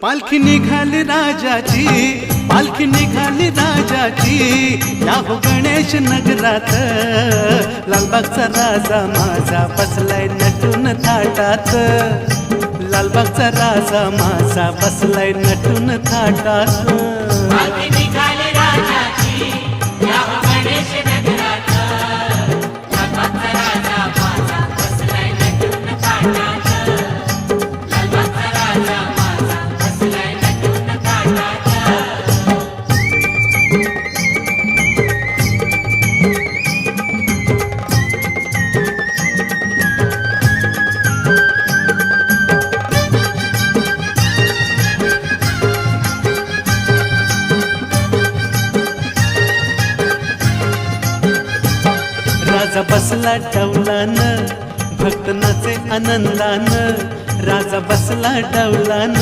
पालखी निघाली राजाची, पालखी निघाली राजाची, या हो गणेश नगरात। लालबागचा राजा माझा बसलाय नटून थाटात, लालबागचा राजा माझा बसलाय नटून थाटात। पालखी निघाली राजाची, या हो गणेश नगरात। लालबागचा राजा माझा बसलाय नटून थाटात, लालबागचा राजा माझा बसलाय नटून थाटात। राजा बसला डौलान, भक्त नाचे आनंदान। राजा बसला डौलान,